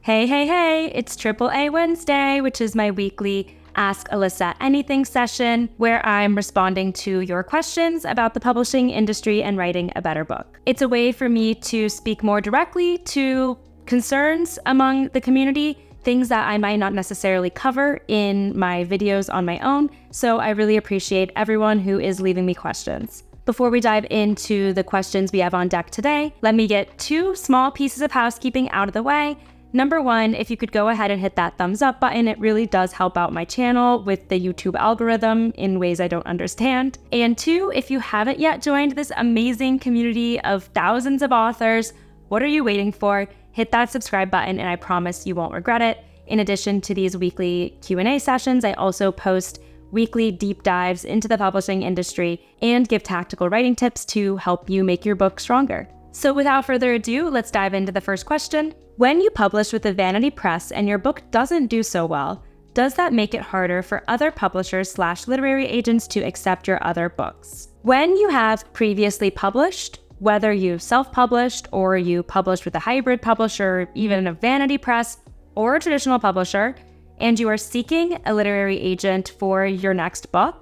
Hey, hey, hey, it's AAA Wednesday, which is my weekly Ask Alyssa Anything session where I'm responding to your questions about the publishing industry and writing a better book. It's a way for me to speak more directly to concerns among the community, things that I might not necessarily cover in my videos on my own, so I really appreciate everyone who is leaving me questions. Before we dive into the questions we have on deck today, let me get two small pieces of housekeeping out of the way. Number one, if you could go ahead and hit that thumbs up button, it really does help out my channel with the YouTube algorithm in ways I don't understand. And two, if you haven't yet joined this amazing community of thousands of authors, what are you waiting for? Hit that subscribe button and I promise you won't regret it. In addition to these weekly Q&A sessions, I also post weekly deep dives into the publishing industry and give tactical writing tips to help you make your book stronger. So without further ado, let's dive into the first question. When you publish with a vanity press and your book doesn't do so well, does that make it harder for other publishers/literary agents to accept your other books? When you have previously published, whether you self-published or you published with a hybrid publisher, even a vanity press or a traditional publisher, and you are seeking a literary agent for your next book,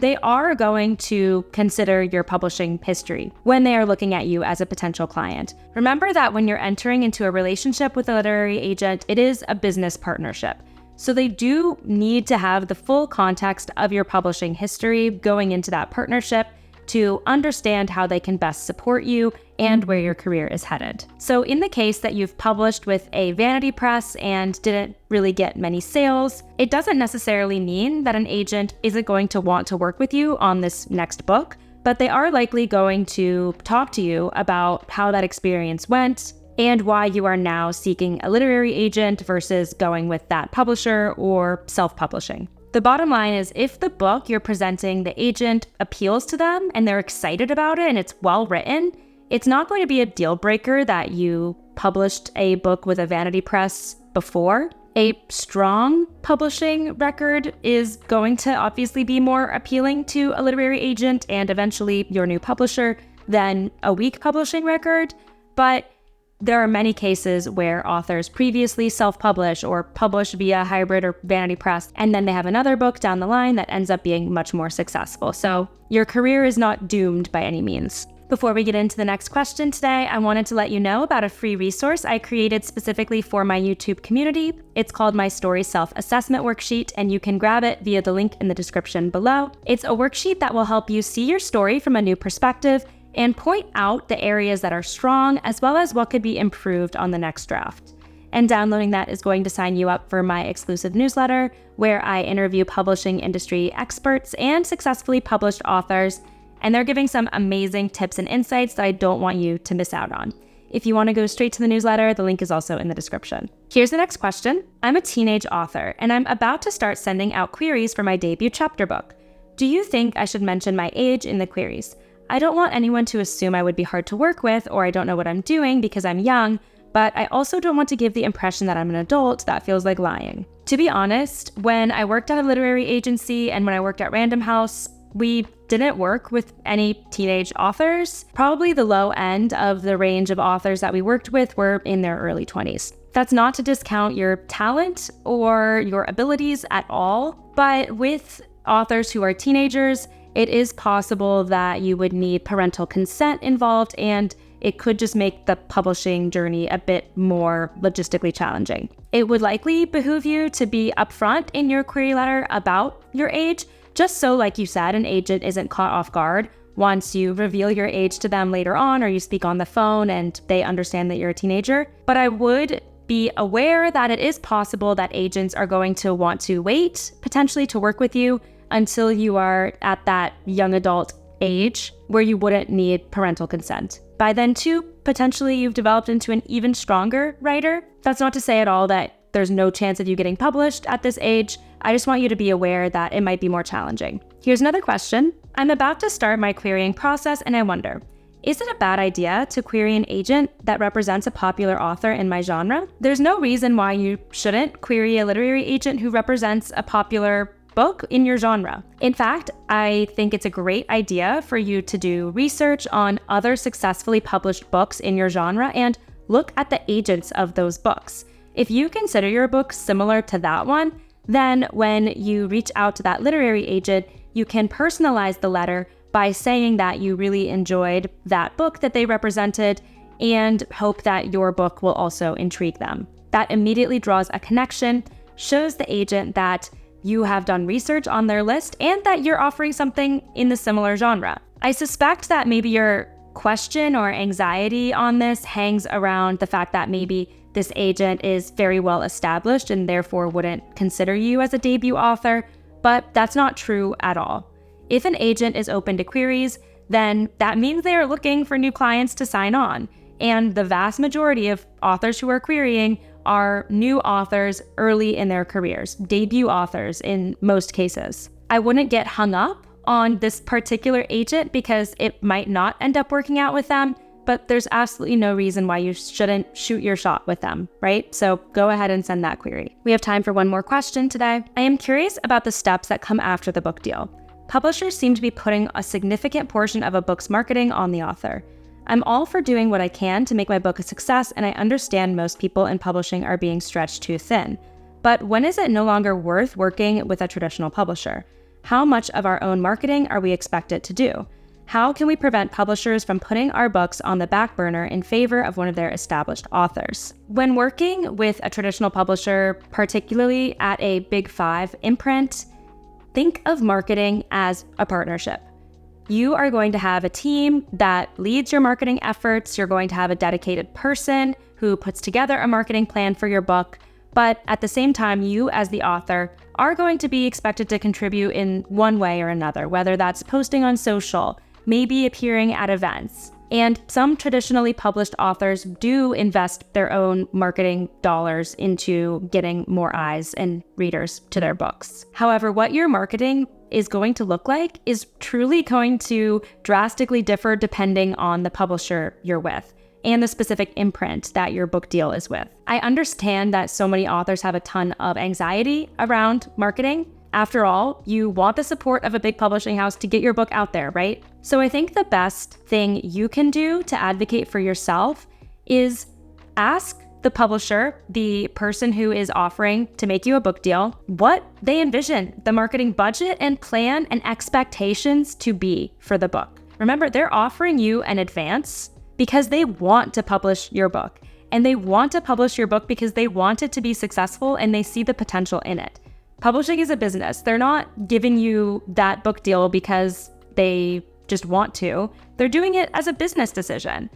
they are going to consider your publishing history when they are looking at you as a potential client. Remember that when you're entering into a relationship with a literary agent, it is a business partnership. So they do need to have the full context of your publishing history going into that partnership to understand how they can best support you and where your career is headed. So in the case that you've published with a vanity press and didn't really get many sales, it doesn't necessarily mean that an agent isn't going to want to work with you on this next book, but they are likely going to talk to you about how that experience went and why you are now seeking a literary agent versus going with that publisher or self-publishing. The bottom line is if the book you're presenting the agent appeals to them and they're excited about it and it's well written, it's not going to be a deal breaker that you published a book with a vanity press before. A strong publishing record is going to obviously be more appealing to a literary agent and eventually your new publisher than a weak publishing record, but there are many cases where authors previously self-publish or publish via hybrid or vanity press, and then they have another book down the line that ends up being much more successful. So your career is not doomed by any means. Before we get into the next question today, I wanted to let you know about a free resource I created specifically for my YouTube community. It's called my Story Self-Assessment Worksheet, and you can grab it via the link in the description below. It's a worksheet that will help you see your story from a new perspective and point out the areas that are strong as well as what could be improved on the next draft. And downloading that is going to sign you up for my exclusive newsletter where I interview publishing industry experts and successfully published authors, and they're giving some amazing tips and insights that I don't want you to miss out on. If you want to go straight to the newsletter, the link is also in the description. Here's the next question. I'm a teenage author and I'm about to start sending out queries for my debut chapter book. Do you think I should mention my age in the queries? I don't want anyone to assume I would be hard to work with or I don't know what I'm doing because I'm young, but I also don't want to give the impression that I'm an adult. That feels like lying. To be honest, when I worked at a literary agency and when I worked at Random House, we didn't work with any teenage authors. Probably the low end of the range of authors that we worked with were in their early 20s. That's not to discount your talent or your abilities at all, but with authors who are teenagers, it is possible that you would need parental consent involved, and it could just make the publishing journey a bit more logistically challenging. It would likely behoove you to be upfront in your query letter about your age, just so, like you said, an agent isn't caught off guard once you reveal your age to them later on or you speak on the phone and they understand that you're a teenager. But I would be aware that it is possible that agents are going to want to wait, potentially, to work with you until you are at that young adult age where you wouldn't need parental consent. By then, too, potentially you've developed into an even stronger writer. That's not to say at all that there's no chance of you getting published at this age. I just want you to be aware that it might be more challenging. Here's another question. I'm about to start my querying process and I wonder, is it a bad idea to query an agent that represents a popular author in my genre? There's no reason why you shouldn't query a literary agent who represents a popular book in your genre. In fact, I think it's a great idea for you to do research on other successfully published books in your genre and look at the agents of those books. If you consider your book similar to that one, then when you reach out to that literary agent, you can personalize the letter by saying that you really enjoyed that book that they represented and hope that your book will also intrigue them. That immediately draws a connection, shows the agent that you have done research on their list and that you're offering something in the similar genre. I suspect that maybe your question or anxiety on this hangs around the fact that maybe this agent is very well established and therefore wouldn't consider you as a debut author, but that's not true at all. If an agent is open to queries, then that means they are looking for new clients to sign on. And the vast majority of authors who are querying are new authors early in their careers, debut authors in most cases. I wouldn't get hung up on this particular agent because it might not end up working out with them, but there's absolutely no reason why you shouldn't shoot your shot with them, right? So go ahead and send that query. We have time for one more question today. I am curious about the steps that come after the book deal. Publishers seem to be putting a significant portion of a book's marketing on the author. I'm all for doing what I can to make my book a success, and I understand most people in publishing are being stretched too thin. But when is it no longer worth working with a traditional publisher? How much of our own marketing are we expected to do? How can we prevent publishers from putting our books on the back burner in favor of one of their established authors? When working with a traditional publisher, particularly at a Big 5 imprint, think of marketing as a partnership. You are going to have a team that leads your marketing efforts. You're going to have a dedicated person who puts together a marketing plan for your book. But at the same time, you as the author are going to be expected to contribute in one way or another, whether that's posting on social, maybe appearing at events. And some traditionally published authors do invest their own marketing dollars into getting more eyes and readers to their books. However, what your marketing is going to look like is truly going to drastically differ depending on the publisher you're with and the specific imprint that your book deal is with. I understand that so many authors have a ton of anxiety around marketing. After all, you want the support of a big publishing house to get your book out there, right? So I think the best thing you can do to advocate for yourself is ask the publisher, the person who is offering to make you a book deal, what they envision the marketing budget and plan and expectations to be for the book. Remember, they're offering you an advance because they want to publish your book. And they want to publish your book because they want it to be successful and they see the potential in it. Publishing is a business. They're not giving you that book deal because they just want to. They're doing it as a business decision.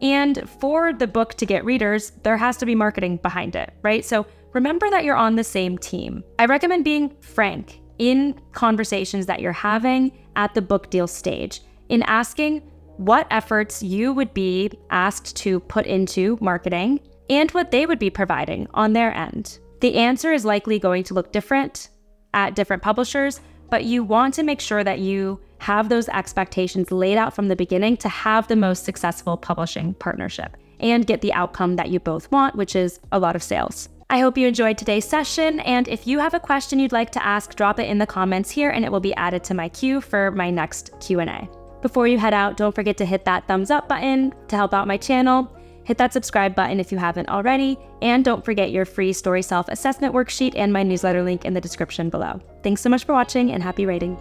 And for the book to get readers, there has to be marketing behind it, right? So remember that you're on the same team. I recommend being frank in conversations that you're having at the book deal stage, in asking what efforts you would be asked to put into marketing and what they would be providing on their end. The answer is likely going to look different at different publishers, but you want to make sure that you have those expectations laid out from the beginning to have the most successful publishing partnership and get the outcome that you both want, which is a lot of sales. I hope you enjoyed today's session, and if you have a question you'd like to ask, drop it in the comments here and it will be added to my queue for my next Q&A. Before you head out, don't forget to hit that thumbs up button to help out my channel. Hit that subscribe button if you haven't already, and don't forget your free story self-assessment worksheet and my newsletter link in the description below. Thanks so much for watching and happy writing.